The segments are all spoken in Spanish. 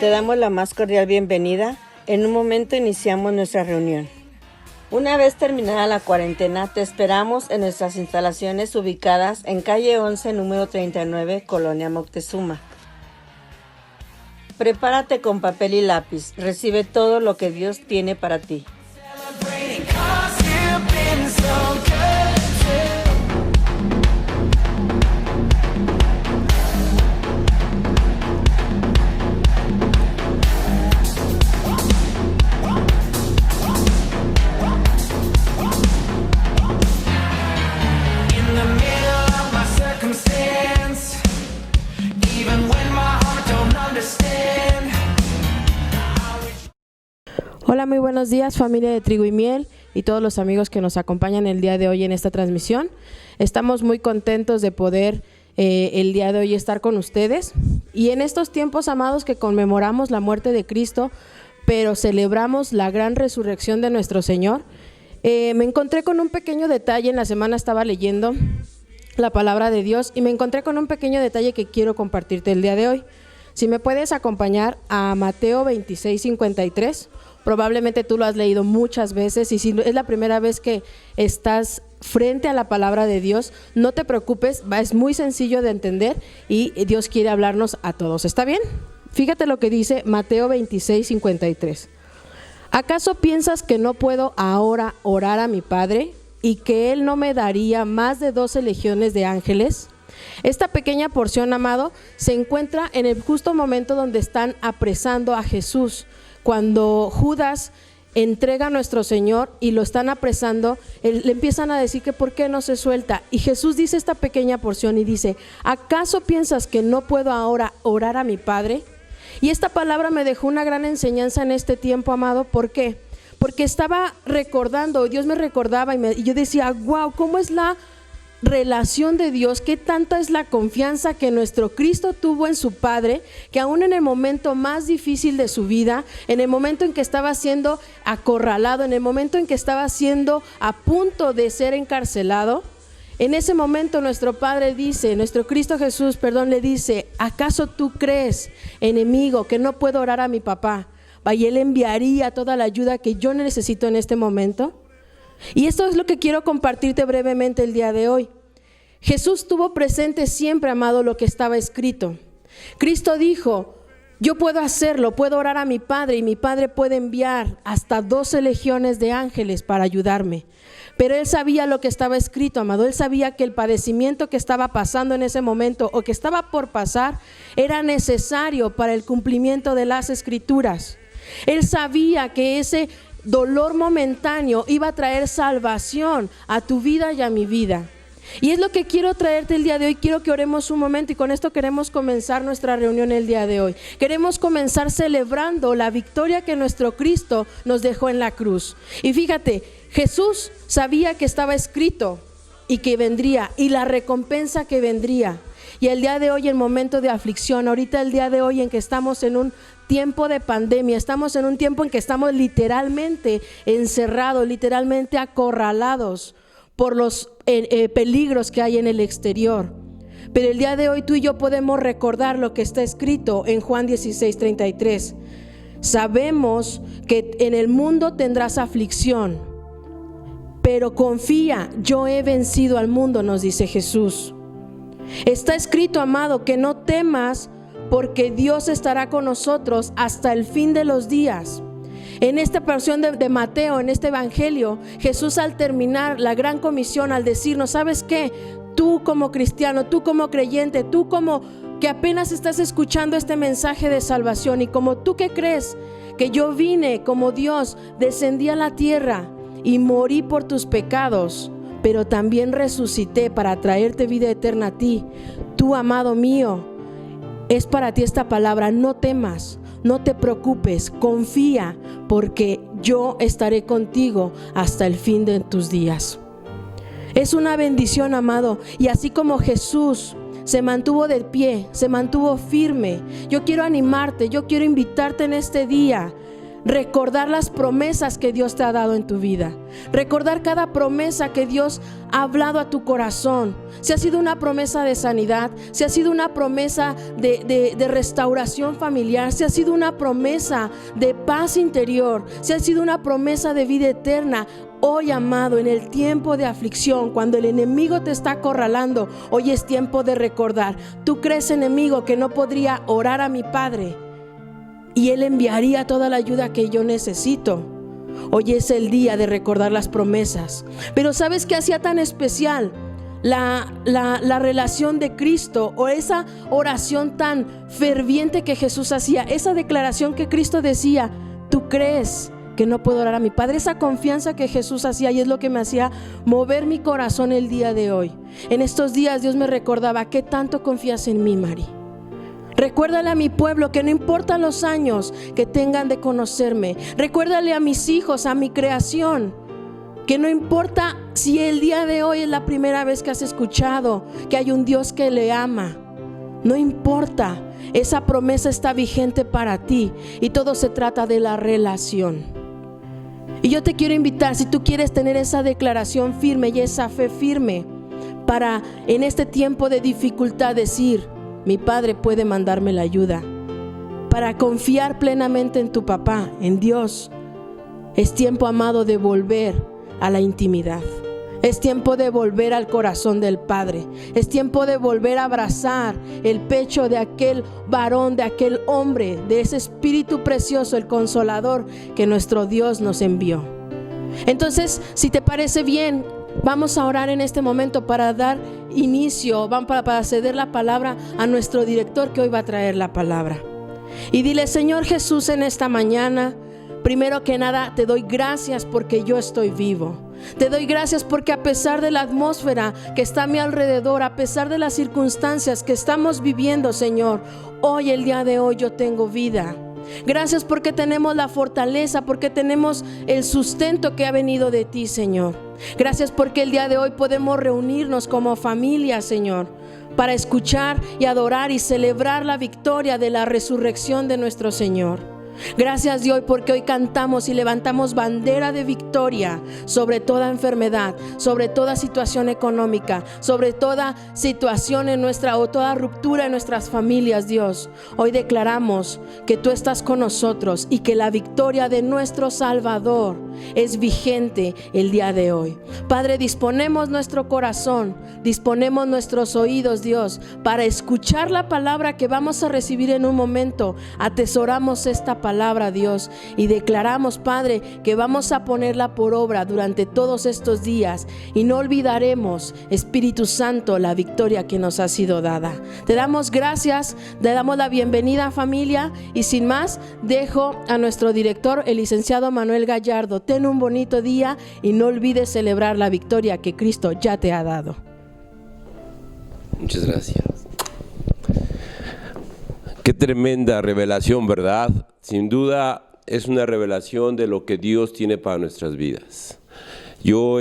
Te damos la más cordial bienvenida. En un momento iniciamos nuestra reunión. Una vez terminada la cuarentena, te esperamos en nuestras instalaciones ubicadas en calle 11, número 39, Colonia Moctezuma. Prepárate con papel y lápiz. Recibe todo lo que Dios tiene para ti. Hola, muy buenos días, familia de Trigo y Miel y todos los amigos que nos acompañan el día de hoy en esta transmisión. Estamos muy contentos de poder el día de hoy estar con ustedes. Y en estos tiempos, amados, que conmemoramos la muerte de Cristo, pero celebramos la gran resurrección de nuestro Señor, me encontré con un pequeño detalle. En la semana estaba leyendo la palabra de Dios y me encontré con un pequeño detalle que quiero compartirte el día de hoy. Si me puedes acompañar a Mateo 26:53. Probablemente tú lo has leído muchas veces, y si es la primera vez que estás frente a la palabra de Dios, no te preocupes, es muy sencillo de entender y Dios quiere hablarnos a todos. ¿Está bien? Fíjate lo que dice Mateo 26:53. ¿Acaso piensas que no puedo ahora orar a mi Padre y que Él no me daría más de 12 legiones de ángeles? Esta pequeña porción, amado, se encuentra en el justo momento donde están apresando a Jesús. Cuando Judas entrega a nuestro Señor y lo están apresando, le empiezan a decir que por qué no se suelta. Y Jesús dice esta pequeña porción y dice: ¿acaso piensas que no puedo ahora orar a mi Padre? Y esta palabra me dejó una gran enseñanza en este tiempo, amado. ¿Por qué? Porque estaba recordando, Dios me recordaba y yo decía: wow, ¿cómo es la relación de Dios? ¿Qué tanta es la confianza que nuestro Cristo tuvo en su Padre, que aún en el momento más difícil de su vida, en el momento en que estaba siendo acorralado, en el momento en que estaba siendo a punto de ser encarcelado, en ese momento nuestro Cristo Jesús, le dice: ¿acaso tú crees, enemigo, que no puedo orar a mi papá? Y Él enviaría toda la ayuda que yo necesito en este momento. Y esto es lo que quiero compartirte brevemente el día de hoy. Jesús tuvo presente siempre, amado, lo que estaba escrito. Cristo dijo: yo puedo hacerlo, puedo orar a mi Padre y mi Padre puede enviar hasta 12 legiones de ángeles para ayudarme. Pero Él sabía lo que estaba escrito, amado. Él sabía que el padecimiento que estaba pasando en ese momento o que estaba por pasar era necesario para el cumplimiento de las Escrituras. Él sabía que ese dolor momentáneo iba a traer salvación a tu vida y a mi vida. Y es lo que quiero traerte el día de hoy. Quiero que oremos un momento y con esto queremos comenzar nuestra reunión el día de hoy. Queremos comenzar celebrando la victoria que nuestro Cristo nos dejó en la cruz. Y fíjate, Jesús sabía que estaba escrito y que vendría, y la recompensa que vendría. Y el día de hoy, en momento de aflicción, ahorita el día de hoy en que estamos en un tiempo de pandemia, estamos en un tiempo en que estamos literalmente encerrados, literalmente acorralados por los peligros que hay en el exterior. Pero el día de hoy tú y yo podemos recordar lo que está escrito en Juan 16:33. Sabemos que en el mundo tendrás aflicción, pero confía, yo he vencido al mundo, nos dice Jesús. Está escrito, amado, que no temas, porque Dios estará con nosotros hasta el fin de los días. En esta porción de Mateo, en este evangelio, Jesús, al terminar la gran comisión, al decirnos: ¿sabes qué? Tú como cristiano, tú como creyente, tú como que apenas estás escuchando este mensaje de salvación, y como tú que crees que yo vine como Dios, descendí a la tierra y morí por tus pecados, pero también resucité para traerte vida eterna a ti. Tú, amado mío, es para ti esta palabra: no temas, no te preocupes, confía, porque yo estaré contigo hasta el fin de tus días. Es una bendición, amado, y así como Jesús se mantuvo de pie, se mantuvo firme, yo quiero animarte, yo quiero invitarte en este día recordar las promesas que Dios te ha dado en tu vida. Recordar cada promesa que Dios ha hablado a tu corazón. Si ha sido una promesa de sanidad, si ha sido una promesa de restauración familiar, si ha sido una promesa de paz interior, si ha sido una promesa de vida eterna. Hoy, amado, en el tiempo de aflicción, cuando el enemigo te está acorralando, hoy es tiempo de recordar. ¿Tú crees, enemigo, que no podría orar a mi Padre y Él enviaría toda la ayuda que yo necesito? Hoy es el día de recordar las promesas. Pero ¿sabes qué hacía tan especial la relación de Cristo, o esa oración tan ferviente que Jesús hacía? Esa declaración que Cristo decía: ¿tú crees que no puedo orar a mi Padre? Esa confianza que Jesús hacía, y es lo que me hacía mover mi corazón el día de hoy. En estos días Dios me recordaba: ¿qué tanto confías en mí, Mari? Recuérdale a mi pueblo que no importa los años que tengan de conocerme. Recuérdale a mis hijos, a mi creación, que no importa si el día de hoy es la primera vez que has escuchado que hay un Dios que le ama. No importa, esa promesa está vigente para ti, y todo se trata de la relación. Y yo te quiero invitar, si tú quieres tener esa declaración firme y esa fe firme, para en este tiempo de dificultad decir: mi Padre puede mandarme la ayuda, para confiar plenamente en tu papá, en Dios. Es tiempo, amado, de volver a la intimidad. Es tiempo de volver al corazón del Padre. Es tiempo de volver a abrazar el pecho de aquel varón, de aquel hombre, de ese Espíritu precioso, el Consolador que nuestro Dios nos envió. Entonces, si te parece bien, vamos a orar en este momento para dar inicio, para ceder la palabra a nuestro director, que hoy va a traer la palabra. Y dile: Señor Jesús, en esta mañana, primero que nada, te doy gracias porque yo estoy vivo. Te doy gracias porque a pesar de la atmósfera que está a mi alrededor, a pesar de las circunstancias que estamos viviendo, Señor, hoy, el día de hoy, yo tengo vida. Gracias porque tenemos la fortaleza, porque tenemos el sustento que ha venido de ti, Señor. Gracias porque el día de hoy podemos reunirnos como familia, Señor, para escuchar y adorar y celebrar la victoria de la resurrección de nuestro Señor. Gracias, Dios, porque hoy cantamos y levantamos bandera de victoria sobre toda enfermedad, sobre toda situación económica, sobre toda situación en nuestra, o toda ruptura en nuestras familias, Dios. Hoy declaramos que tú estás con nosotros y que la victoria de nuestro Salvador es vigente el día de hoy. Padre, disponemos nuestro corazón, disponemos nuestros oídos, Dios, para escuchar la palabra que vamos a recibir en un momento. Atesoramos esta palabra, Dios, y declaramos, Padre, que vamos a ponerla por obra durante todos estos días, y no olvidaremos, Espíritu Santo, la victoria que nos ha sido dada. Te damos gracias, te damos la bienvenida, familia, y sin más, dejo a nuestro director, el licenciado Manuel Gallardo. Ten un bonito día y no olvides celebrar la victoria que Cristo ya te ha dado. Muchas gracias. Qué tremenda revelación, ¿verdad? Sin duda es una revelación de lo que Dios tiene para nuestras vidas. Yo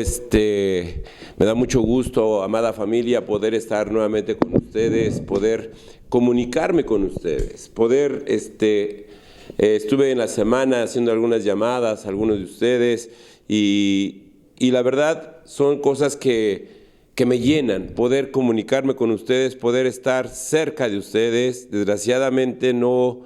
me da mucho gusto, amada familia, poder estar nuevamente con ustedes, poder comunicarme con ustedes, poder estuve en la semana haciendo algunas llamadas a algunos de ustedes, y la verdad son cosas que me llenan, poder comunicarme con ustedes, poder estar cerca de ustedes. Desgraciadamente no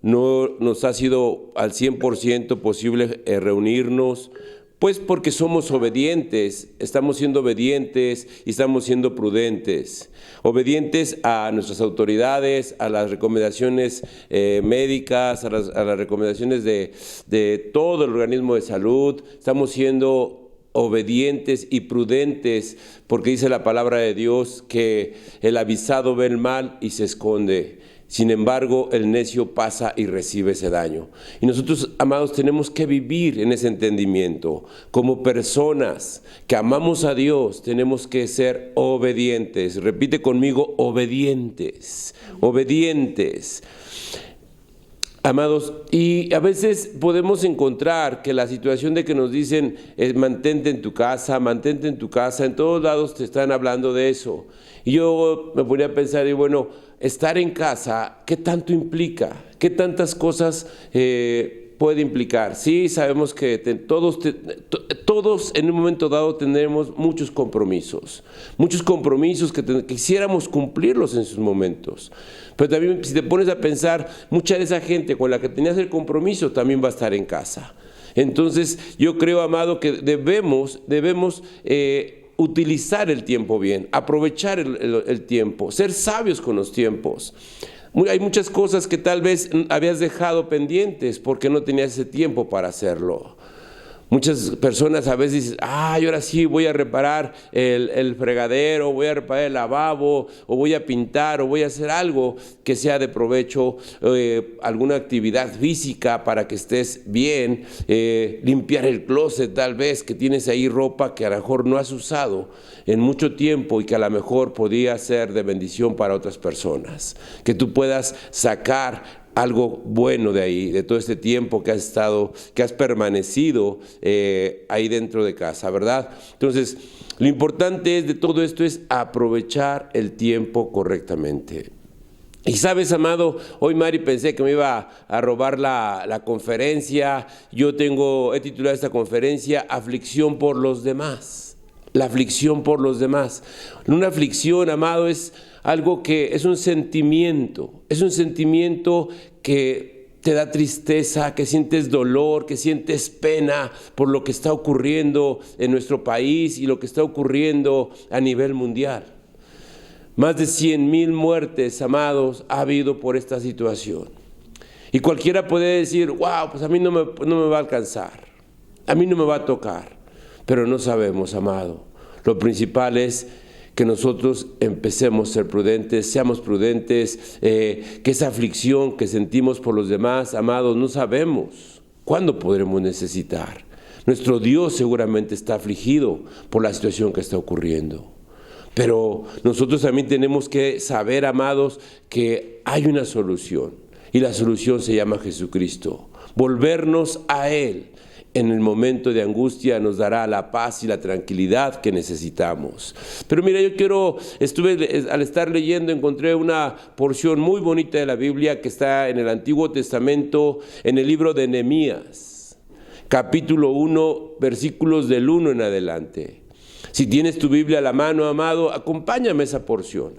nos ha sido al 100% posible reunirnos, pues porque somos obedientes, estamos siendo obedientes y estamos siendo prudentes, obedientes a nuestras autoridades, a las recomendaciones médicas, a las recomendaciones de todo el organismo de salud. Estamos siendo obedientes y prudentes, porque dice la palabra de Dios que el avisado ve el mal y se esconde. Sin embargo, el necio pasa y recibe ese daño. Y nosotros, amados, tenemos que vivir en ese entendimiento. Como personas que amamos a Dios, tenemos que ser obedientes. Repite conmigo: obedientes, obedientes. Amados, y a veces podemos encontrar que la situación de que nos dicen mantente en tu casa, en todos lados te están hablando de eso. Y yo me ponía a pensar, y bueno, estar en casa, ¿qué tanto implica? ¿Qué tantas cosas puede implicar. Sí, sabemos que todos en un momento dado tendremos muchos compromisos que quisiéramos cumplirlos en sus momentos. Pero también, si te pones a pensar, mucha de esa gente con la que tenías el compromiso también va a estar en casa. Entonces, yo creo, amado, que debemos utilizar el tiempo bien, aprovechar el tiempo, ser sabios con los tiempos. Hay muchas cosas que tal vez habías dejado pendientes porque no tenías ese tiempo para hacerlo. Muchas personas a veces dicen, ahora sí voy a reparar el fregadero, voy a reparar el lavabo, o voy a pintar, o voy a hacer algo que sea de provecho, alguna actividad física para que estés bien, limpiar el closet tal vez, que tienes ahí ropa que a lo mejor no has usado en mucho tiempo y que a lo mejor podría ser de bendición para otras personas. Que tú puedas sacar algo bueno de ahí, de todo este tiempo que has permanecido ahí dentro de casa, ¿verdad? Entonces, lo importante de todo esto es aprovechar el tiempo correctamente. Y sabes, amado, hoy Mari pensé que me iba a robar la conferencia. He titulado esta conferencia Aflicción por los demás. La aflicción por los demás. Una aflicción, amado, es algo que es un sentimiento que te da tristeza, que sientes dolor, que sientes pena por lo que está ocurriendo en nuestro país y lo que está ocurriendo a nivel mundial. Más de 100,000 muertes, amados, ha habido por esta situación. Y cualquiera puede decir, wow, pues a mí no me va a alcanzar, a mí no me va a tocar, pero no sabemos, amado. Lo principal es que nosotros empecemos a ser prudentes, seamos prudentes, que esa aflicción que sentimos por los demás, amados, no sabemos cuándo podremos necesitar. Nuestro Dios seguramente está afligido por la situación que está ocurriendo. Pero nosotros también tenemos que saber, amados, que hay una solución. Y la solución se llama Jesucristo. Volvernos a Él en el momento de angustia nos dará la paz y la tranquilidad que necesitamos. Pero mira, al estar leyendo, encontré una porción muy bonita de la Biblia que está en el Antiguo Testamento, en el libro de Nehemías, capítulo 1, versículos del 1 en adelante. Si tienes tu Biblia a la mano, amado, acompáñame esa porción.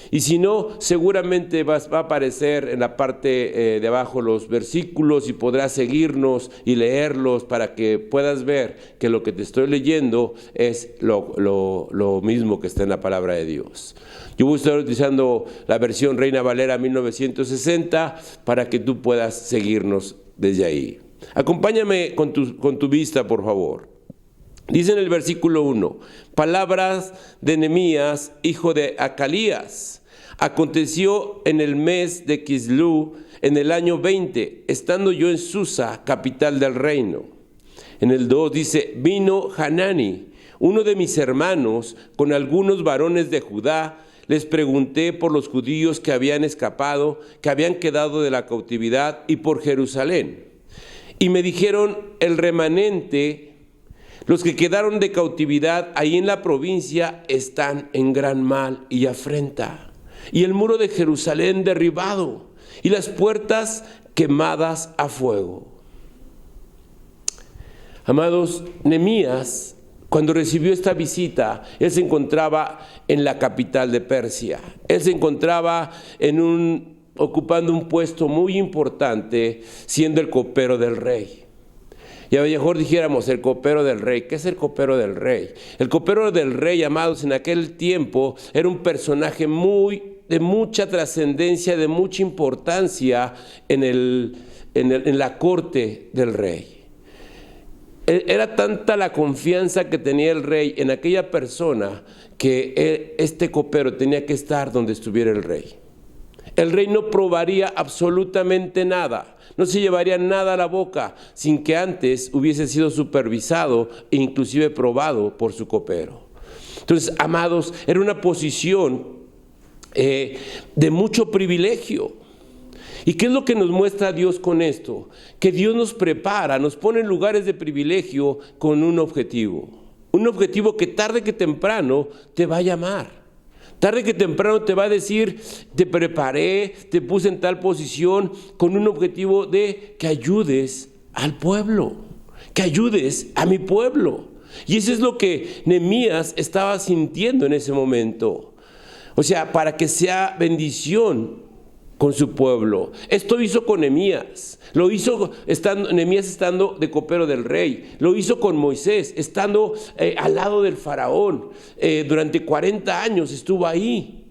Y si no, seguramente va a aparecer en la parte de abajo los versículos y podrás seguirnos y leerlos para que puedas ver que lo que te estoy leyendo es lo mismo que está en la palabra de Dios. Yo voy a estar utilizando la versión Reina Valera 1960 para que tú puedas seguirnos desde ahí. Acompáñame con tu vista, por favor. Dice en el versículo 1, palabras de Nehemías, hijo de Acalías. Aconteció en el mes de Quislú, en el año 20, estando yo en Susa, capital del reino. En el 2 dice, vino Hanani, uno de mis hermanos, con algunos varones de Judá. Les pregunté por los judíos que habían escapado, que habían quedado de la cautividad, y por Jerusalén. Y me dijeron, el remanente, los que quedaron de cautividad ahí en la provincia, están en gran mal y afrenta, y el muro de Jerusalén derribado, y las puertas quemadas a fuego. Amados, Nehemías, cuando recibió esta visita, él se encontraba en la capital de Persia. Él se encontraba ocupando un puesto muy importante, siendo el copero del rey. Y a lo mejor dijéramos, el copero del rey. ¿Qué es el copero del rey? El copero del rey, amados, en aquel tiempo era un personaje de mucha trascendencia, de mucha importancia en la corte del rey. Era tanta la confianza que tenía el rey en aquella persona que este copero tenía que estar donde estuviera el rey. El rey no probaría absolutamente nada, no se llevaría nada a la boca sin que antes hubiese sido supervisado e inclusive probado por su copero. Entonces, amados, era una posición de mucho privilegio. ¿Y qué es lo que nos muestra Dios con esto? Que Dios nos prepara, nos pone en lugares de privilegio con un objetivo que tarde que temprano te va a llamar. Tarde que temprano te va a decir, te preparé, te puse en tal posición con un objetivo de que ayudes al pueblo, que ayudes a mi pueblo. Y eso es lo que Nehemías estaba sintiendo en ese momento. O sea, para que sea bendición con su pueblo. Esto hizo con Nehemías. Lo hizo Nehemías estando de copero del rey. Lo hizo con Moisés, estando al lado del faraón. Durante 40 años estuvo ahí.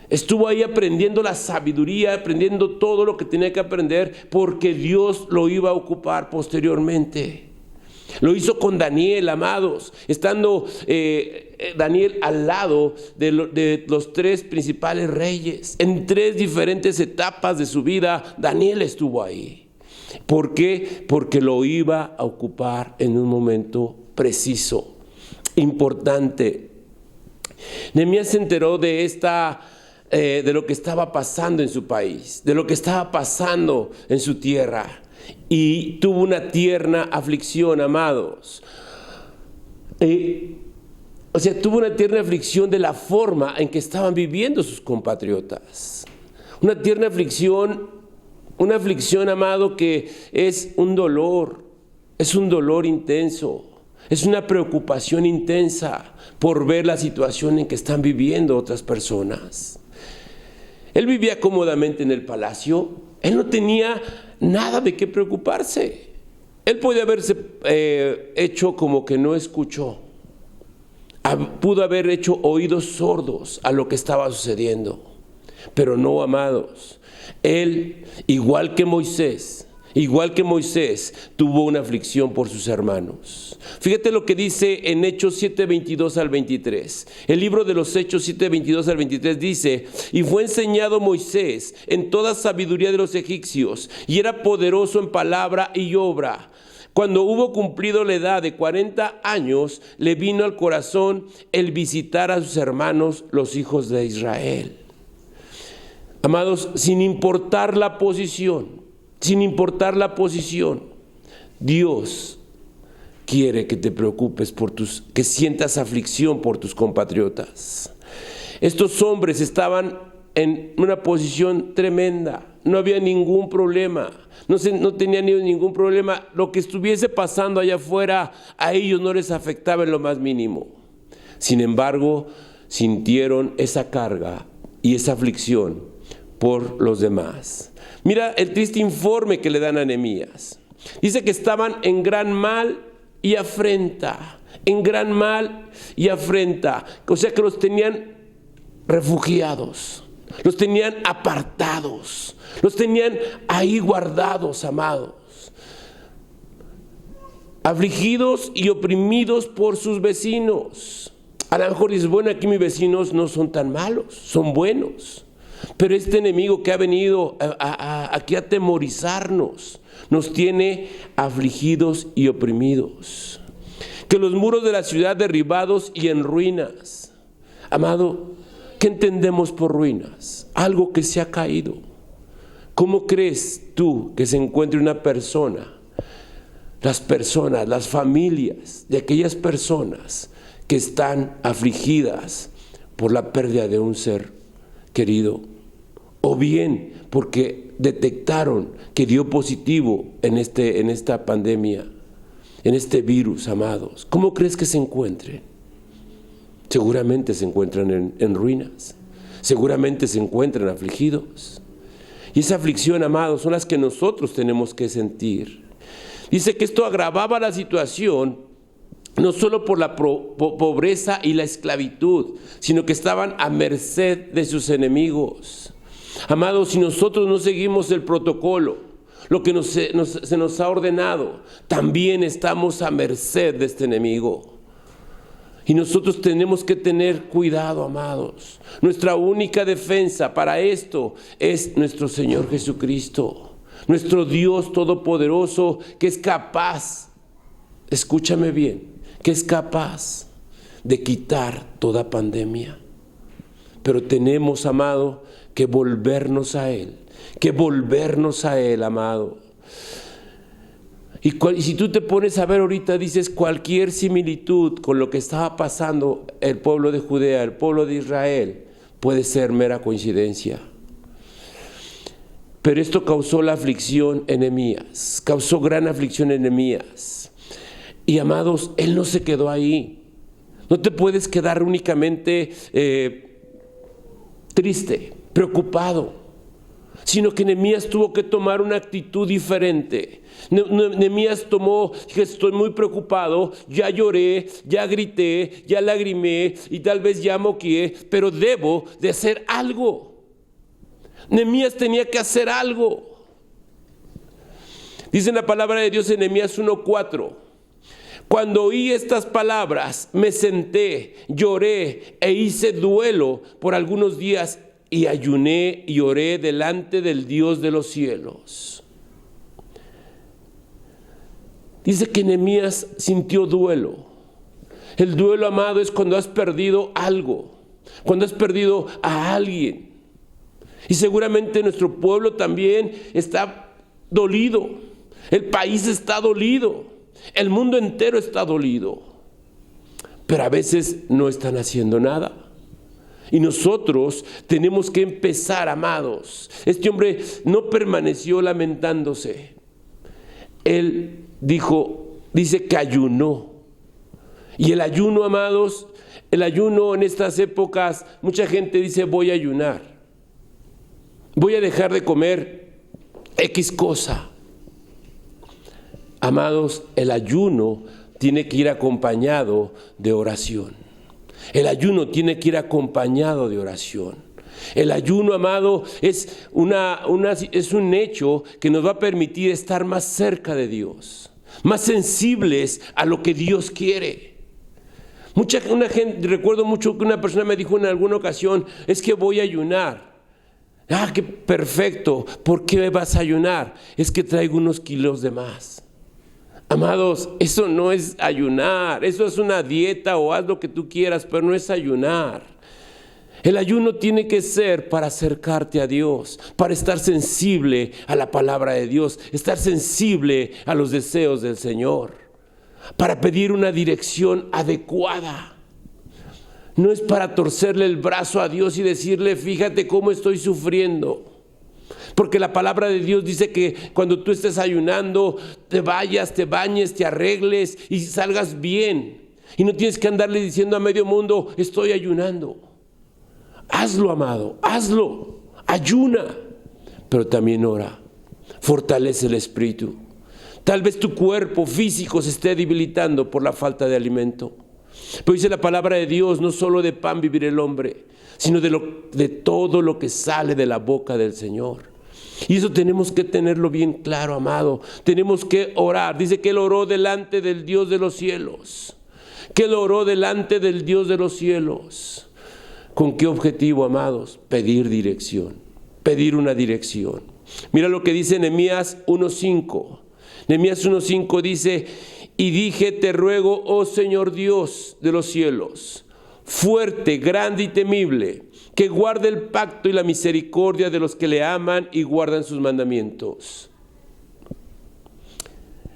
Estuvo ahí aprendiendo la sabiduría, aprendiendo todo lo que tenía que aprender, porque Dios lo iba a ocupar posteriormente. Lo hizo con Daniel, amados, estando Daniel al lado de los 3 principales reyes. En 3 diferentes etapas de su vida, Daniel estuvo ahí. ¿Por qué? Porque lo iba a ocupar en un momento preciso, importante. Nehemías se enteró de lo que estaba pasando en su país, de lo que estaba pasando en su tierra. Y tuvo una tierna aflicción, amados. Tuvo una tierna aflicción de la forma en que estaban viviendo sus compatriotas. Una tierna aflicción, amado, que es un dolor intenso. Es una preocupación intensa por ver la situación en que están viviendo otras personas. Él vivía cómodamente en el palacio. Él no tenía nada de qué preocuparse. Él podía haberse hecho como que no escuchó. Pudo haber hecho oídos sordos a lo que estaba sucediendo. Pero no, amados. Él, igual que Moisés, tuvo una aflicción por sus hermanos. Fíjate lo que dice en Hechos 7:22 al 23. El libro de los Hechos 7:22 al 23 dice: y fue enseñado Moisés en toda sabiduría de los egipcios, y era poderoso en palabra y obra. Cuando hubo cumplido la edad de 40 años, le vino al corazón el visitar a sus hermanos, los hijos de Israel. Amados, sin importar la posición, Dios quiere que te preocupes que sientas aflicción por tus compatriotas. Estos hombres estaban en una posición tremenda, no había ningún problema, no tenían ningún problema. Lo que estuviese pasando allá afuera a ellos no les afectaba en lo más mínimo. Sin embargo, sintieron esa carga y esa aflicción por los demás. Mira el triste informe que le dan a Nehemías. Dice que estaban en gran mal y afrenta. O sea que los tenían refugiados, los tenían apartados, los tenían ahí guardados, amados. Afligidos y oprimidos por sus vecinos. A lo mejor dices, bueno, aquí mis vecinos no son tan malos, son buenos. Pero este enemigo que ha venido aquí a atemorizarnos, nos tiene afligidos y oprimidos. Que los muros de la ciudad derribados y en ruinas. Amado, ¿qué entendemos por ruinas? Algo que se ha caído. ¿Cómo crees tú que se encuentre una persona? Las familias de aquellas personas que están afligidas por la pérdida de un ser querido, o bien porque detectaron que dio positivo en esta pandemia, en este virus, amados. ¿Cómo crees que se encuentren? Seguramente se encuentran en ruinas, seguramente se encuentran afligidos. Y esa aflicción, amados, son las que nosotros tenemos que sentir. Dice que esto agravaba la situación no solo por la pobreza y la esclavitud, sino que estaban a merced de sus enemigos. Amados, si nosotros no seguimos el protocolo, lo que se nos ha ordenado, también estamos a merced de este enemigo. Y nosotros tenemos que tener cuidado, amados. Nuestra única defensa para esto es nuestro Señor Jesucristo, nuestro Dios todopoderoso, que es capaz, escúchame bien, que es capaz de quitar toda pandemia. Pero tenemos, amado, que volvernos a Él, amado. Y si tú te pones a ver ahorita, dices cualquier similitud con lo que estaba pasando el pueblo de Judea, el pueblo de Israel, puede ser mera coincidencia. Pero esto causó la aflicción en Nehemías, causó gran aflicción en Nehemías. Y amados, él no se quedó ahí. No te puedes quedar únicamente triste, preocupado, sino que Nehemías tuvo que tomar una actitud diferente. Nehemías tomó, dije, estoy muy preocupado, ya lloré, ya grité, ya lagrimé y tal vez ya moqué, pero debo de hacer algo. Nehemías tenía que hacer algo. Dice en la palabra de Dios en Nehemías 1:4: cuando oí estas palabras, me senté, lloré e hice duelo por algunos días y ayuné y oré delante del Dios de los cielos. Dice que Nehemías sintió duelo. El duelo, amado, es cuando has perdido algo, cuando has perdido a alguien. Y seguramente nuestro pueblo también está dolido. El país está dolido. El mundo entero está dolido. Pero a veces no están haciendo nada. Y nosotros tenemos que empezar, amados. Este hombre no permaneció lamentándose. Él dice que ayunó. Y el ayuno, amados, el ayuno en estas épocas, mucha gente dice voy a ayunar. Voy a dejar de comer X cosa. Amados, el ayuno tiene que ir acompañado de oración. El ayuno tiene que ir acompañado de oración. El ayuno, amado, es un hecho que nos va a permitir estar más cerca de Dios, más sensibles a lo que Dios quiere. Recuerdo mucho que una persona me dijo en alguna ocasión, es que voy a ayunar. Ah, qué perfecto. ¿Por qué vas a ayunar? Es que traigo unos kilos de más. Amados, eso no es ayunar, eso es una dieta o haz lo que tú quieras, pero no es ayunar. El ayuno tiene que ser para acercarte a Dios, para estar sensible a la palabra de Dios, estar sensible a los deseos del Señor, para pedir una dirección adecuada. No es para torcerle el brazo a Dios y decirle, fíjate cómo estoy sufriendo. Porque la palabra de Dios dice que cuando tú estés ayunando, te vayas, te bañes, te arregles y salgas bien. Y no tienes que andarle diciendo a medio mundo, estoy ayunando. Hazlo, amado, hazlo, ayuna. Pero también ora, fortalece el espíritu. Tal vez tu cuerpo físico se esté debilitando por la falta de alimento. Pero dice la palabra de Dios, no solo de pan vivirá el hombre, sino de todo lo que sale de la boca del Señor. Y eso tenemos que tenerlo bien claro, amado. Tenemos que orar. Dice que él oró delante del Dios de los cielos. Que él oró delante del Dios de los cielos. ¿Con qué objetivo, amados? Pedir dirección. Pedir una dirección. Mira lo que dice Nehemías 1:5. Nehemías 1:5 dice, y dije, te ruego, oh Señor Dios de los cielos, fuerte, grande y temible, que guarde el pacto y la misericordia de los que le aman y guardan sus mandamientos.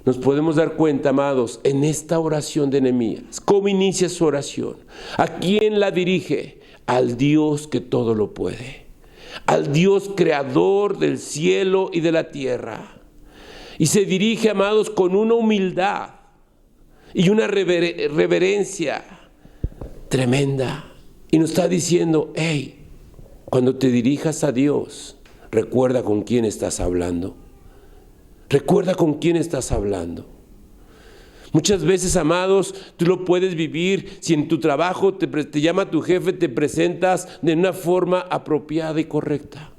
Nos podemos dar cuenta, amados, en esta oración de Nehemías, cómo inicia su oración. ¿A quién la dirige? Al Dios que todo lo puede, al Dios creador del cielo y de la tierra. Y se dirige, amados, con una humildad y una reverencia tremenda. Y nos está diciendo, hey, cuando te dirijas a Dios, recuerda con quién estás hablando. Recuerda con quién estás hablando. Muchas veces, amados, tú lo puedes vivir si en tu trabajo te llama tu jefe, te presentas de una forma apropiada y correcta.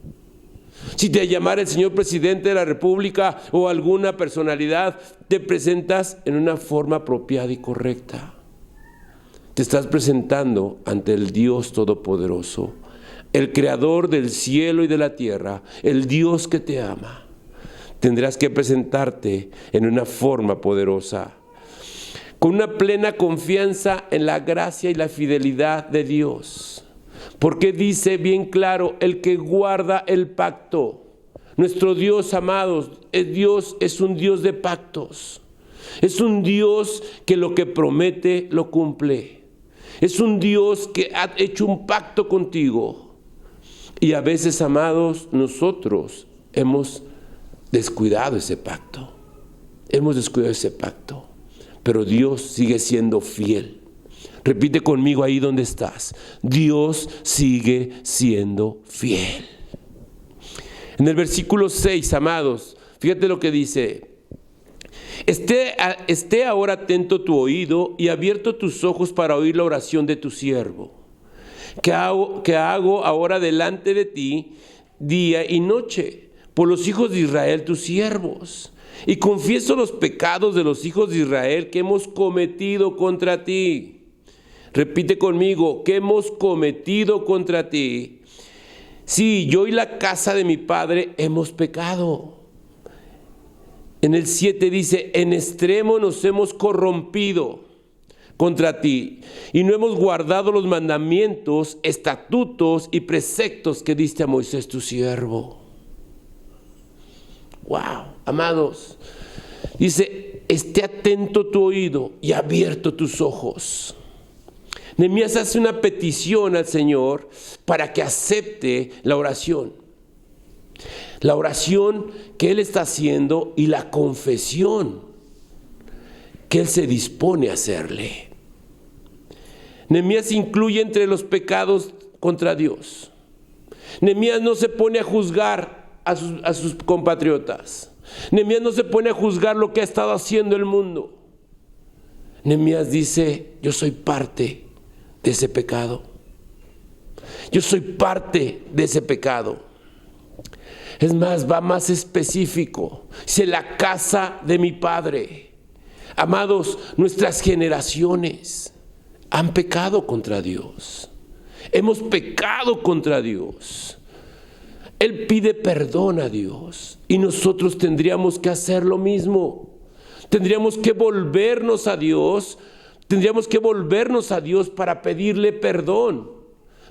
Si te llamara el señor presidente de la República o alguna personalidad, te presentas en una forma apropiada y correcta. Te estás presentando ante el Dios Todopoderoso, el Creador del cielo y de la tierra, el Dios que te ama. Tendrás que presentarte en una forma poderosa, con una plena confianza en la gracia y la fidelidad de Dios. Porque dice bien claro, el que guarda el pacto. Nuestro Dios, amados, Dios es un Dios de pactos. Es un Dios que lo que promete lo cumple. Es un Dios que ha hecho un pacto contigo. Y a veces, amados, nosotros hemos descuidado ese pacto. Hemos descuidado ese pacto. Pero Dios sigue siendo fiel. Repite conmigo ahí donde estás. Dios sigue siendo fiel. En el versículo 6, amados, fíjate lo que dice. Esté ahora atento tu oído y abierto tus ojos para oír la oración de tu siervo, que hago ahora delante de ti día y noche, por los hijos de Israel tus siervos. Y confieso los pecados de los hijos de Israel que hemos cometido contra ti. Repite conmigo, que hemos cometido contra ti. Sí, yo y la casa de mi padre hemos pecado. En el 7 dice, en extremo nos hemos corrompido contra ti y no hemos guardado los mandamientos, estatutos y preceptos que diste a Moisés tu siervo. Wow, amados, dice, esté atento tu oído y abierto tus ojos. Nehemías hace una petición al Señor para que acepte la oración que él está haciendo y la confesión que él se dispone a hacerle. Nehemías incluye entre los pecados contra Dios. Nehemías no se pone a juzgar a sus compatriotas. Nehemías no se pone a juzgar lo que ha estado haciendo el mundo. Nehemías dice, yo soy parte de ese pecado. Yo soy parte de ese pecado. Es más, va más específico. Dice, la casa de mi padre. Amados, nuestras generaciones han pecado contra Dios. Hemos pecado contra Dios. Él pide perdón a Dios y nosotros tendríamos que hacer lo mismo. Tendríamos que volvernos a Dios. Tendríamos que volvernos a Dios para pedirle perdón.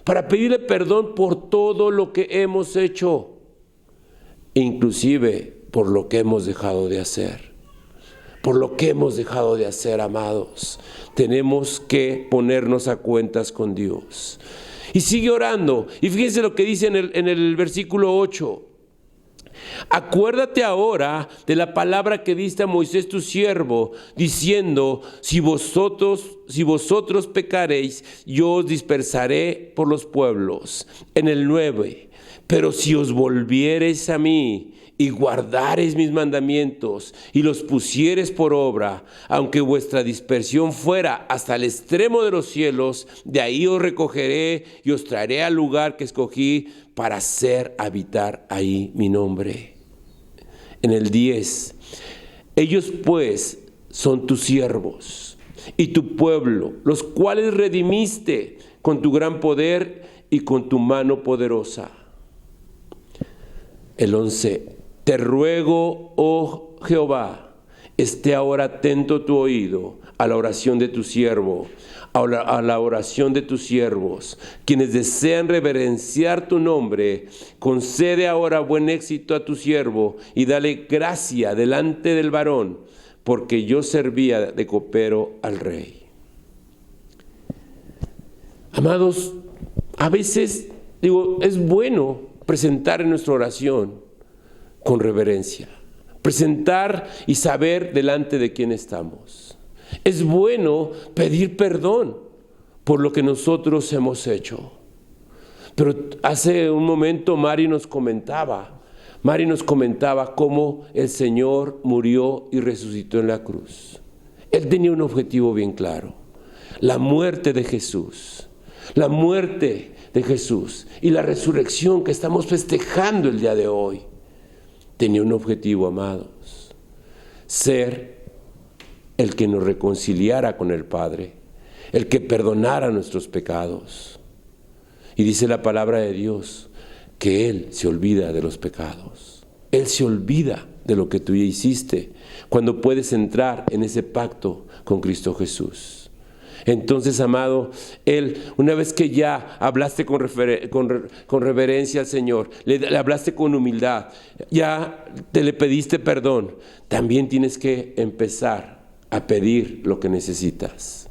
Para pedirle perdón por todo lo que hemos hecho. Inclusive por lo que hemos dejado de hacer. Por lo que hemos dejado de hacer, amados. Tenemos que ponernos a cuentas con Dios. Y sigue orando. Y fíjense lo que dice en el versículo 8. Acuérdate ahora de la palabra que diste a Moisés tu siervo, diciendo, si vosotros pecaréis, yo os dispersaré por los pueblos. En el 9, pero si os volviereis a mí y guardareis mis mandamientos y los pusiereis por obra, aunque vuestra dispersión fuera hasta el extremo de los cielos, de ahí os recogeré y os traeré al lugar que escogí para hacer habitar ahí mi nombre. En el 10, ellos pues son tus siervos y tu pueblo, los cuales redimiste con tu gran poder y con tu mano poderosa. El 11, te ruego, oh Jehová, esté ahora atento tu oído a la oración de tu siervo, a la oración de tus siervos, quienes desean reverenciar tu nombre. Concede ahora buen éxito a tu siervo y dale gracia delante del varón, porque yo servía de copero al rey. Amados, a veces, es bueno presentar en nuestra oración con reverencia, presentar y saber delante de quién estamos. Es bueno pedir perdón por lo que nosotros hemos hecho. Pero hace un momento Mari nos comentaba cómo el Señor murió y resucitó en la cruz. Él tenía un objetivo bien claro: la muerte de Jesús. La muerte de Jesús y la resurrección que estamos festejando el día de hoy tenía un objetivo, amados: ser el que nos reconciliara con el Padre, el que perdonara nuestros pecados. Y dice la palabra de Dios que Él se olvida de los pecados. Él se olvida de lo que tú ya hiciste cuando puedes entrar en ese pacto con Cristo Jesús. Entonces, amado, Él, una vez que ya hablaste con reverencia al Señor, le hablaste con humildad, ya te le pediste perdón, también tienes que empezar a pedir lo que necesitas.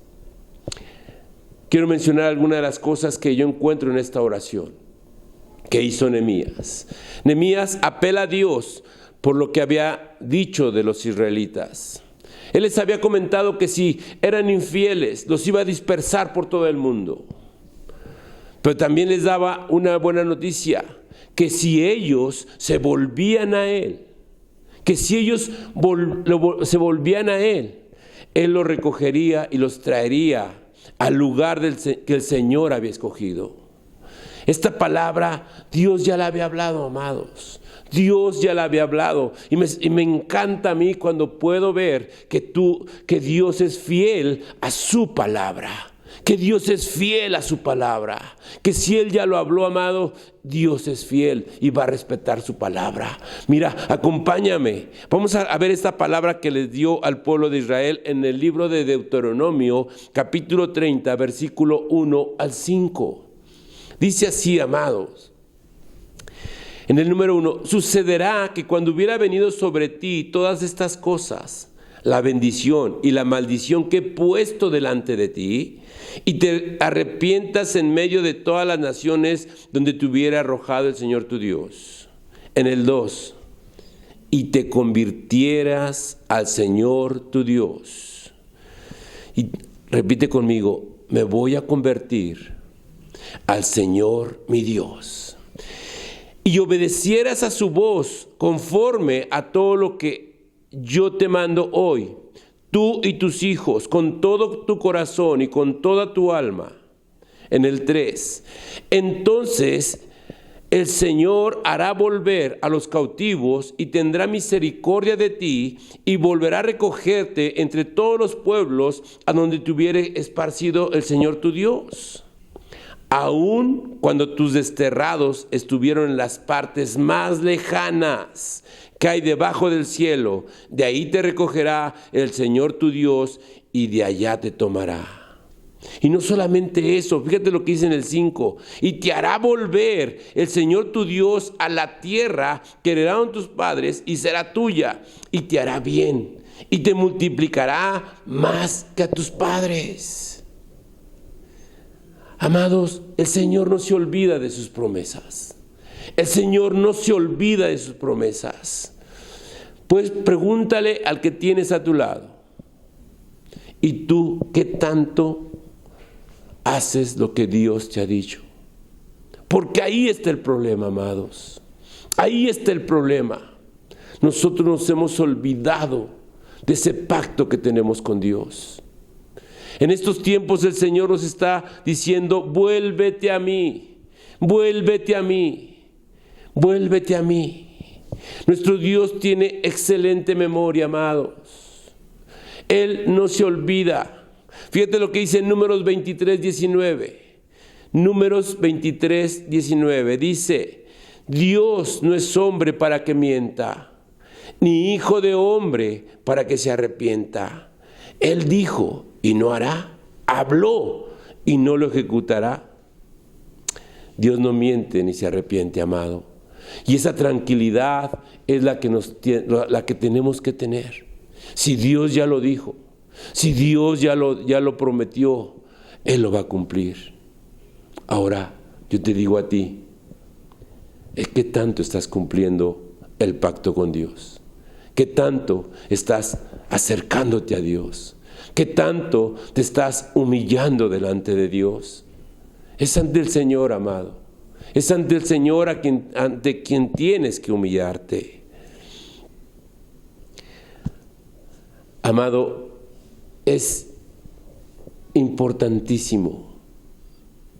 Quiero mencionar algunas de las cosas que yo encuentro en esta oración, ¿Qué hizo Nehemías? Nehemías apela a Dios por lo que había dicho de los israelitas. Él les había comentado que si eran infieles, los iba a dispersar por todo el mundo. Pero también les daba una buena noticia, que si ellos se volvían a Él, que si ellos se volvían a Él los recogería y los traería al lugar que el Señor había escogido. Esta palabra Dios ya la había hablado, amados. Dios ya la había hablado. Y me encanta a mí cuando puedo ver que Dios es fiel a su palabra. Que Dios es fiel a su palabra. Que si Él ya lo habló, amado, Dios es fiel y va a respetar su palabra. Mira, acompáñame. Vamos a ver esta palabra que les dio al pueblo de Israel en el libro de Deuteronomio, capítulo 30, versículo 1 al 5. Dice así, amados. En el número 1, sucederá que cuando hubiera venido sobre ti todas estas cosas, la bendición y la maldición que he puesto delante de ti, y te arrepientas en medio de todas las naciones donde te hubiera arrojado el Señor tu Dios. En el 2, y te convirtieras al Señor tu Dios. Y repite conmigo, me voy a convertir al Señor mi Dios. Y obedecieras a su voz conforme a todo lo que yo te mando hoy, tú y tus hijos, con todo tu corazón y con toda tu alma. En el 3, entonces el Señor hará volver a los cautivos y tendrá misericordia de ti y volverá a recogerte entre todos los pueblos a donde te hubiere esparcido el Señor tu Dios. Aun cuando tus desterrados estuvieron en las partes más lejanas que hay debajo del cielo, de ahí te recogerá el Señor tu Dios y de allá te tomará. Y no solamente eso, fíjate lo que dice en el 5, y te hará volver el Señor tu Dios a la tierra que heredaron tus padres y será tuya, y te hará bien, y te multiplicará más que a tus padres. Amados, el Señor no se olvida de sus promesas. El Señor no se olvida de sus promesas. Pues pregúntale al que tienes a tu lado. ¿Y tú qué tanto haces lo que Dios te ha dicho? Porque ahí está el problema, amados. Ahí está el problema. Nosotros nos hemos olvidado de ese pacto que tenemos con Dios. En estos tiempos el Señor nos está diciendo, vuélvete a mí, vuélvete a mí, vuélvete a mí. Nuestro Dios tiene excelente memoria, amados. Él no se olvida. Fíjate lo que dice en Números 23, 19. Números 23, 19. Dice, Dios no es hombre para que mienta, ni hijo de hombre para que se arrepienta. Él dijo y no hará, habló y no lo ejecutará. Dios no miente ni se arrepiente, amado. Y esa tranquilidad es la que tenemos que tener. Si Dios ya lo dijo, si Dios ya lo prometió, Él lo va a cumplir. Ahora, yo te digo a ti, ¿qué tanto estás cumpliendo el pacto con Dios? ¿Qué tanto estás acercándote a Dios? ¿Qué tanto te estás humillando delante de Dios? Es ante el Señor, amado. Es ante el Señor ante quien tienes que humillarte. Amado, es importantísimo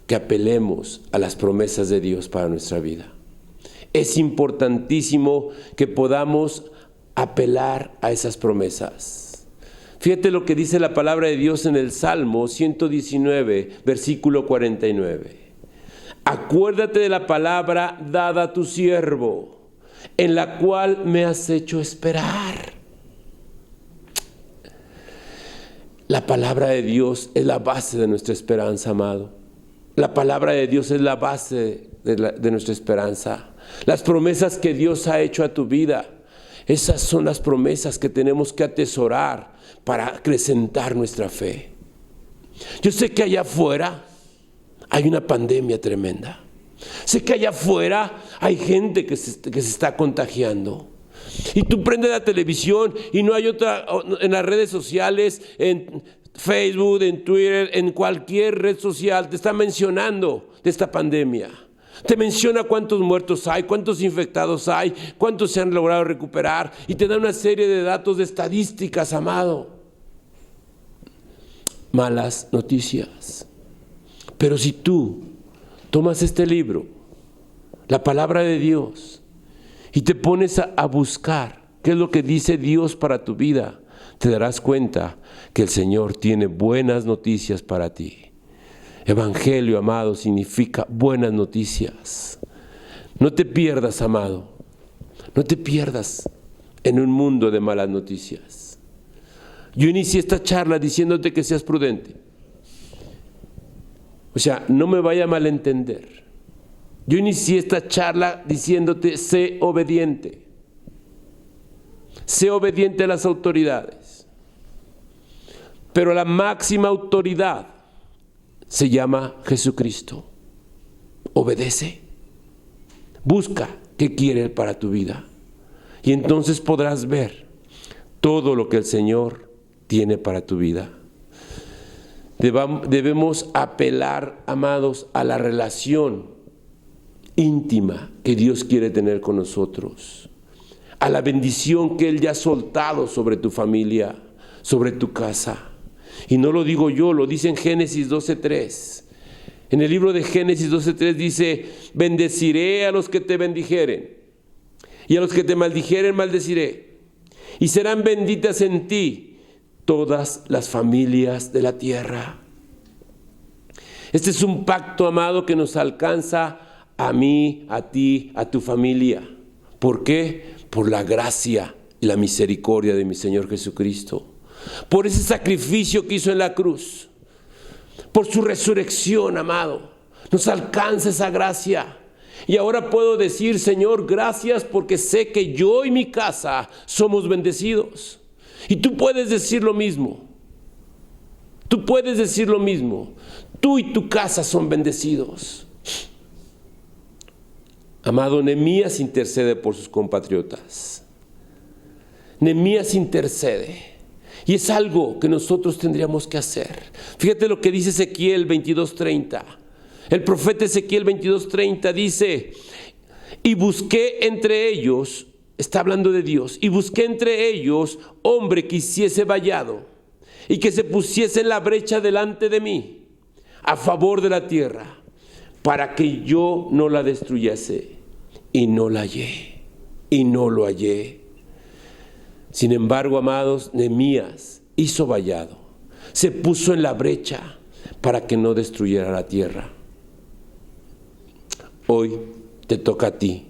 que apelemos a las promesas de Dios para nuestra vida. Es importantísimo que podamos apelar a esas promesas. Fíjate lo que dice la palabra de Dios en el Salmo 119, versículo 49. Acuérdate de la palabra dada a tu siervo, en la cual me has hecho esperar. La palabra de Dios es la base de nuestra esperanza, amado. La palabra de Dios es la base de nuestra esperanza. Las promesas que Dios ha hecho a tu vida, esas son las promesas que tenemos que atesorar para acrecentar nuestra fe. Yo sé que allá afuera hay una pandemia tremenda. Sé que allá afuera hay gente que se está contagiando. Y tú prendes la televisión y no hay otra, en las redes sociales, en Facebook, en Twitter, en cualquier red social, te está mencionando de esta pandemia. Te menciona cuántos muertos hay, cuántos infectados hay, cuántos se han logrado recuperar, y te da una serie de datos, de estadísticas, amado. Malas noticias. Pero si tú tomas este libro, la palabra de Dios, y te pones a buscar qué es lo que dice Dios para tu vida, te darás cuenta que el Señor tiene buenas noticias para ti. Evangelio, amado, significa buenas noticias. No te pierdas, amado. No te pierdas en un mundo de malas noticias. Yo inicié esta charla diciéndote que seas prudente. O sea, no me vaya a malentender. Yo inicié esta charla diciéndote, sé obediente. Sé obediente a las autoridades. Pero la máxima autoridad se llama Jesucristo. Obedece. Busca qué quiere Él para tu vida. Y entonces podrás ver todo lo que el Señor tiene para tu vida. Debemos apelar, amados, a la relación íntima que Dios quiere tener con nosotros, a la bendición que Él ya ha soltado sobre tu familia, sobre tu casa. Y no lo digo yo, lo dice en Génesis 12:3. En el libro de Génesis 12:3 dice: bendeciré a los que te bendijeren, y a los que te maldijeren maldeciré, y serán benditas en ti todas las familias de la tierra. Este es un pacto, amado, que nos alcanza a mí, a ti, a tu familia. ¿Por qué? Por la gracia y la misericordia de mi Señor Jesucristo. Por ese sacrificio que hizo en la cruz. Por su resurrección, amado. Nos alcanza esa gracia. Y ahora puedo decir: Señor, gracias, porque sé que yo y mi casa somos bendecidos. Y tú puedes decir lo mismo. Tú puedes decir lo mismo. Tú y tu casa son bendecidos. Amado, Nehemías intercede por sus compatriotas. Nehemías intercede. Y es algo que nosotros tendríamos que hacer. Fíjate lo que dice Ezequiel 22:30. El profeta Ezequiel 22:30 dice: y busqué entre ellos, está hablando de Dios, y busqué entre ellos hombre que hiciese vallado y que se pusiese en la brecha delante de mí a favor de la tierra, para que yo no la destruyese. Y no la hallé, y no lo hallé. Sin embargo, amados, Nehemías hizo vallado, se puso en la brecha para que no destruyera la tierra. Hoy te toca a ti,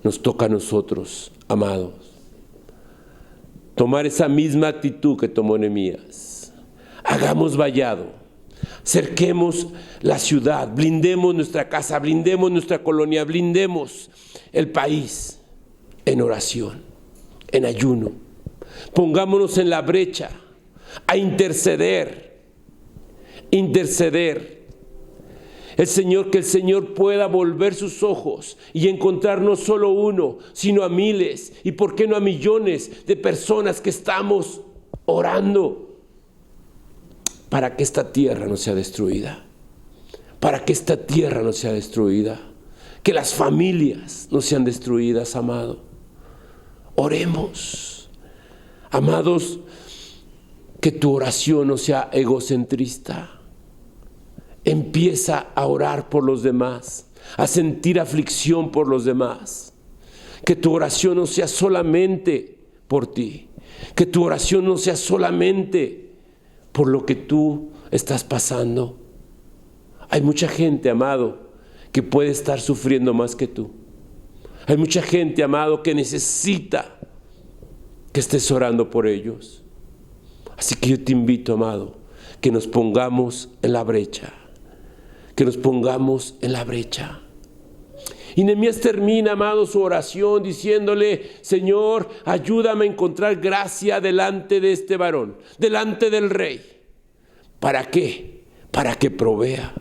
nos toca a nosotros, amados, tomar esa misma actitud que tomó Nehemías. Hagamos vallado. Cerquemos la ciudad, blindemos nuestra casa, blindemos nuestra colonia, blindemos el país en oración, en ayuno. Pongámonos en la brecha a interceder. Que el Señor pueda volver sus ojos y encontrar no solo uno, sino a miles, y por qué no a millones de personas que estamos orando para que esta tierra no sea destruida, para que esta tierra no sea destruida, que las familias no sean destruidas, amado. Oremos, amados, que tu oración no sea egocentrista. Empieza a orar por los demás, a sentir aflicción por los demás. Que tu oración no sea solamente por ti, que tu oración no sea solamente por lo que tú estás pasando. Hay mucha gente, amado, que puede estar sufriendo más que tú. Hay mucha gente, amado, que necesita que estés orando por ellos. Así que yo te invito, amado, que nos pongamos en la brecha. Que nos pongamos en la brecha. Y Nehemías termina, amado, su oración diciéndole: Señor, ayúdame a encontrar gracia delante de este varón, delante del rey. ¿Para qué? Para que provea.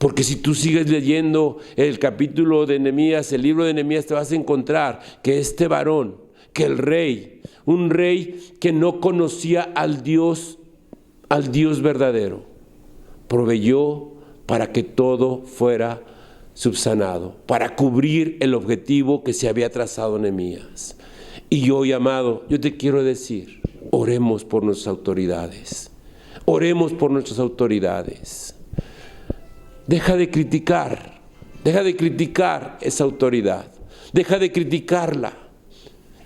Porque si tú sigues leyendo el capítulo de Nehemías, el libro de Nehemías, te vas a encontrar que este varón, que el rey, un rey que no conocía al Dios verdadero, proveyó para que todo fuera subsanado, para cubrir el objetivo que se había trazado Nehemías. Y hoy, amado, yo te quiero decir, oremos por nuestras autoridades. Oremos por nuestras autoridades. Deja de criticar esa autoridad. Deja de criticarla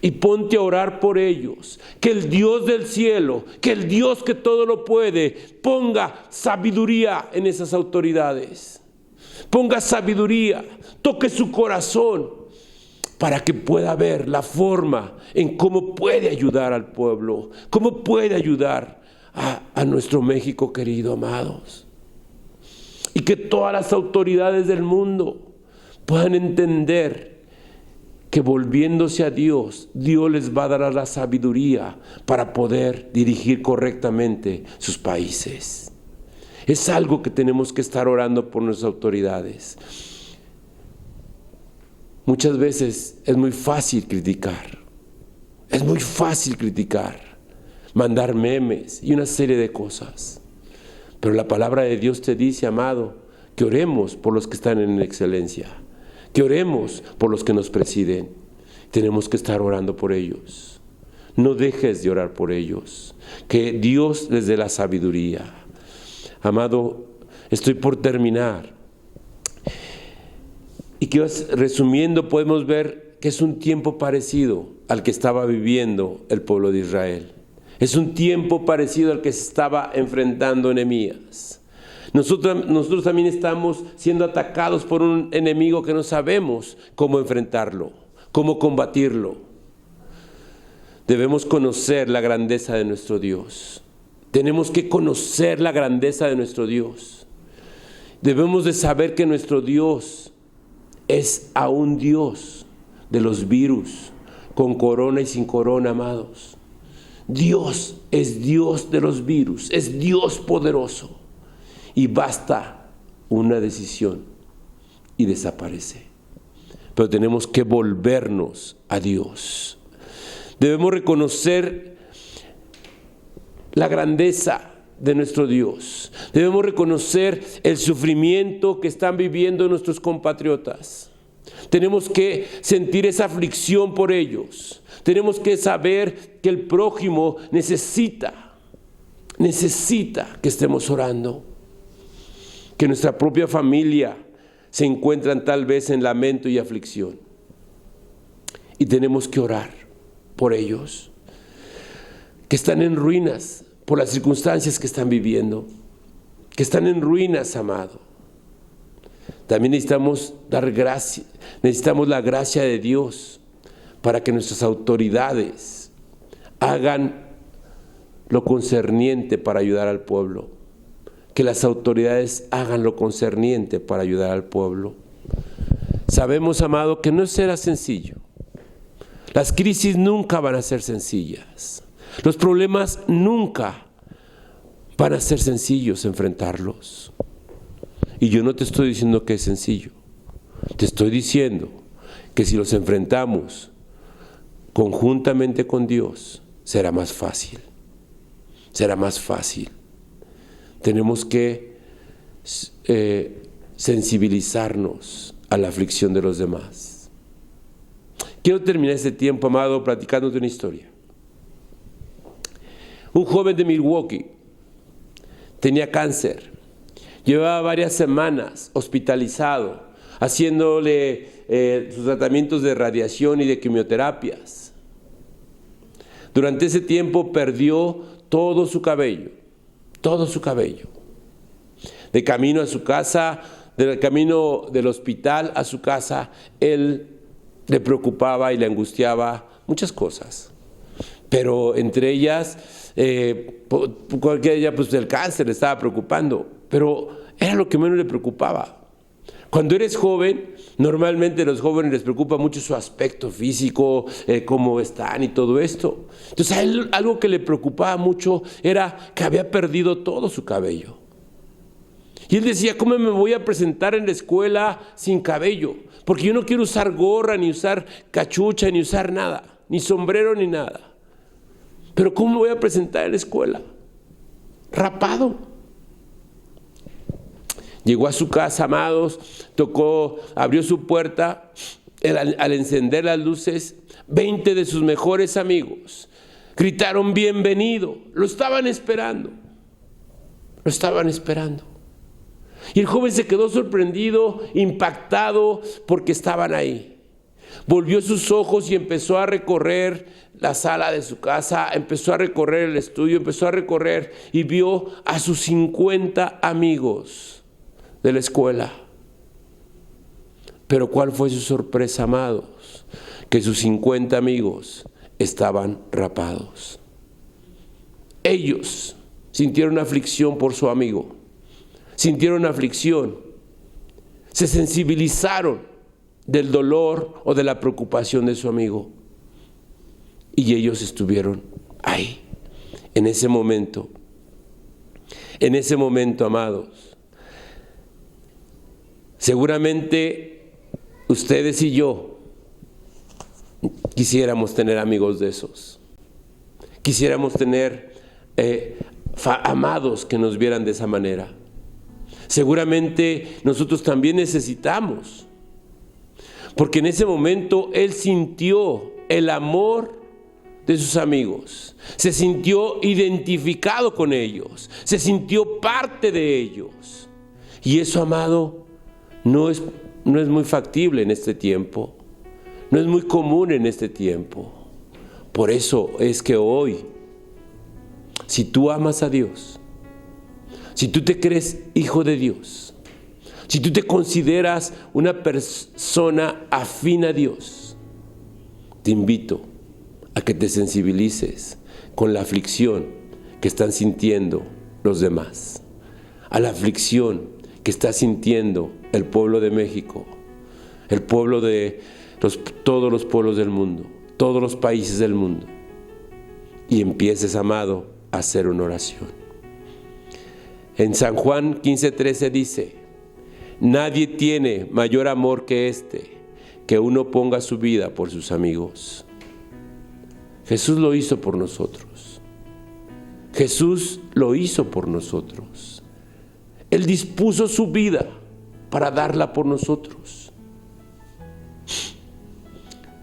y ponte a orar por ellos. Que el Dios del cielo, que el Dios que todo lo puede, ponga sabiduría en esas autoridades. Ponga sabiduría, toque su corazón para que pueda ver la forma en cómo puede ayudar al pueblo, cómo puede ayudar a nuestro México querido, amados. Y que todas las autoridades del mundo puedan entender que volviéndose a Dios, Dios les va a dar la sabiduría para poder dirigir correctamente sus países. Es algo que tenemos que estar orando por nuestras autoridades. Muchas veces es muy fácil criticar. Es muy fácil criticar, mandar memes y una serie de cosas. Pero la palabra de Dios te dice, amado, que oremos por los que están en excelencia, que oremos por los que nos presiden. Tenemos que estar orando por ellos. No dejes de orar por ellos. Que Dios les dé la sabiduría. Amado, estoy por terminar. Y que resumiendo podemos ver que es un tiempo parecido al que estaba viviendo el pueblo de Israel. Es un tiempo parecido al que se estaba enfrentando Nehemías. Nosotros también estamos siendo atacados por un enemigo que no sabemos cómo enfrentarlo, cómo combatirlo. Debemos conocer la grandeza de nuestro Dios. Tenemos que conocer la grandeza de nuestro Dios. Debemos de saber que nuestro Dios es aún Dios de los virus, con corona y sin corona, amados. Dios es Dios de los virus, es Dios poderoso. Y basta una decisión y desaparece. Pero tenemos que volvernos a Dios. Debemos reconocer la grandeza de nuestro Dios. Debemos reconocer el sufrimiento que están viviendo nuestros compatriotas. Tenemos que sentir esa aflicción por ellos. Tenemos que saber que el prójimo necesita que estemos orando. Que nuestra propia familia se encuentran tal vez en lamento y aflicción. Y tenemos que orar por ellos, que están en ruinas por las circunstancias que están viviendo, que están en ruinas, amado. También necesitamos dar gracia, necesitamos la gracia de Dios para que nuestras autoridades hagan lo concerniente para ayudar al pueblo. Que las autoridades hagan lo concerniente para ayudar al pueblo. Sabemos, amado, que no será sencillo. Las crisis nunca van a ser sencillas. Los problemas nunca van a ser sencillos enfrentarlos. Y yo no te estoy diciendo que es sencillo. Te estoy diciendo que si los enfrentamos conjuntamente con Dios, será más fácil. Será más fácil. Tenemos que sensibilizarnos a la aflicción de los demás. Quiero terminar este tiempo, amado, platicándote una historia. Un joven de Milwaukee tenía cáncer. Llevaba varias semanas hospitalizado, haciéndole sus tratamientos de radiación y de quimioterapias. Durante ese tiempo perdió todo su cabello. De camino a su casa, del camino del hospital a su casa, él le preocupaba y le angustiaba muchas cosas. Pero entre ellas, cualquiera de ellas, pues el cáncer le estaba preocupando. Pero era lo que menos le preocupaba. Cuando eres joven, normalmente a los jóvenes les preocupa mucho su aspecto físico, cómo están y todo esto. Entonces a él algo que le preocupaba mucho era que había perdido todo su cabello. Y él decía, ¿cómo me voy a presentar en la escuela sin cabello? Porque yo no quiero usar gorra, ni usar cachucha, ni usar nada, ni sombrero, ni nada. Pero ¿cómo me voy a presentar en la escuela? Rapado. Llegó a su casa, amados, tocó, abrió su puerta, al encender las luces, 20 de sus mejores amigos gritaron bienvenido, lo estaban esperando. Y el joven se quedó sorprendido, impactado, porque estaban ahí. Volvió sus ojos y empezó a recorrer la sala de su casa, empezó a recorrer el estudio, empezó a recorrer y vio a sus 50 amigos de la escuela. Pero ¿cuál fue su sorpresa, amados? Que sus 50 amigos estaban rapados. Ellos sintieron aflicción por su amigo, sintieron aflicción, se sensibilizaron del dolor o de la preocupación de su amigo, y ellos estuvieron ahí, en ese momento, amados. Seguramente ustedes y yo quisiéramos tener amigos de esos, quisiéramos tener amados que nos vieran de esa manera. Seguramente nosotros también necesitamos, porque en ese momento él sintió el amor de sus amigos, se sintió identificado con ellos, se sintió parte de ellos. Y eso, amado, no es muy factible en este tiempo, no es muy común en este tiempo. Por eso es que hoy, si tú amas a Dios, si tú te crees hijo de Dios, si tú te consideras una persona afín a Dios, te invito a que te sensibilices con la aflicción que están sintiendo los demás, a la aflicción que está sintiendo el pueblo de México, el pueblo de todos los pueblos del mundo, todos los países del mundo, y empieces, amado, a hacer una oración. En San Juan 15:13 dice: nadie tiene mayor amor que este, que uno ponga su vida por sus amigos. Jesús lo hizo por nosotros. Jesús lo hizo por nosotros. Él dispuso su vida para darla por nosotros.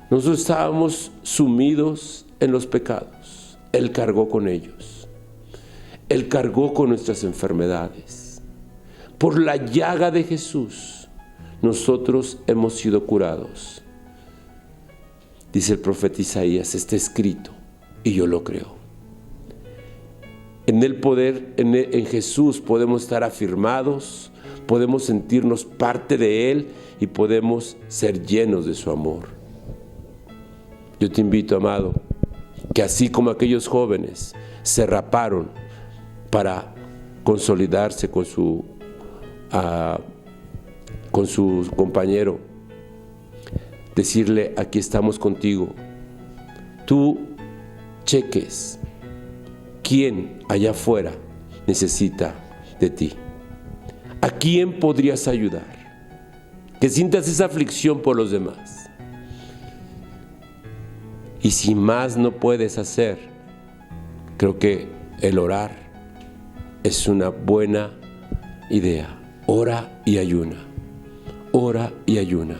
Nosotros estábamos sumidos en los pecados. Él cargó con ellos. Él cargó con nuestras enfermedades. Por la llaga de Jesús, nosotros hemos sido curados. Dice el profeta Isaías, está escrito, y yo lo creo. En el poder, en Jesús podemos estar afirmados, podemos sentirnos parte de Él y podemos ser llenos de su amor. Yo te invito, amado, que así como aquellos jóvenes se raparon para consolidarse con su compañero, decirle: aquí estamos contigo. Tú cheques quién allá afuera necesita de ti, a quién podrías ayudar, que sientas esa aflicción por los demás. Y si más no puedes hacer, creo que el orar es una buena idea. Ora y ayuna. Ora y ayuna.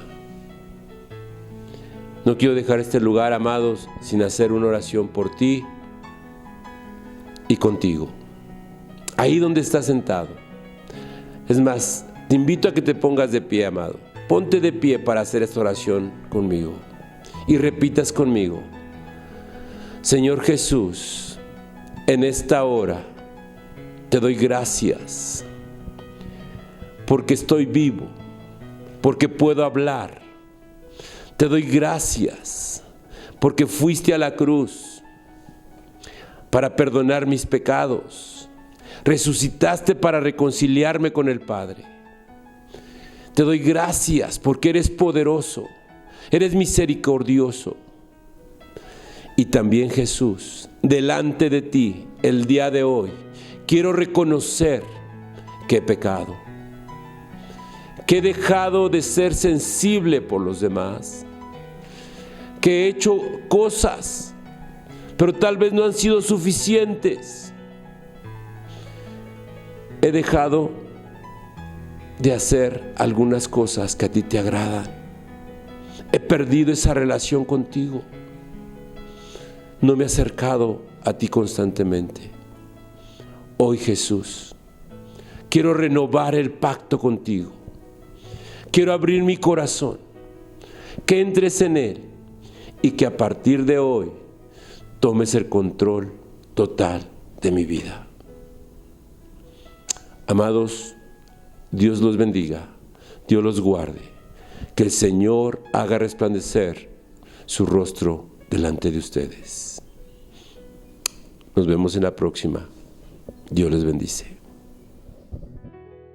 No quiero dejar este lugar, amados, sin hacer una oración por ti y contigo. Ahí donde estás sentado. Es más, te invito a que te pongas de pie, amado. Ponte de pie para hacer esta oración conmigo. Y repitas conmigo: Señor Jesús, en esta hora te doy gracias porque estoy vivo, porque puedo hablar. Te doy gracias porque fuiste a la cruz para perdonar mis pecados. Resucitaste para reconciliarme con el Padre. Te doy gracias porque eres poderoso, eres misericordioso. Y también, Jesús, delante de ti el día de hoy quiero reconocer que he pecado, que he dejado de ser sensible por los demás, que he hecho cosas, pero tal vez no han sido suficientes. He dejado de hacer algunas cosas que a ti te agradan. He perdido esa relación contigo. No me he acercado a ti constantemente. Hoy, Jesús, quiero renovar el pacto contigo. Quiero abrir mi corazón, que entres en él y que a partir de hoy tomes el control total de mi vida. Amados, Dios los bendiga, Dios los guarde, que el Señor haga resplandecer su rostro delante de ustedes. Nos vemos en la próxima. Dios les bendice.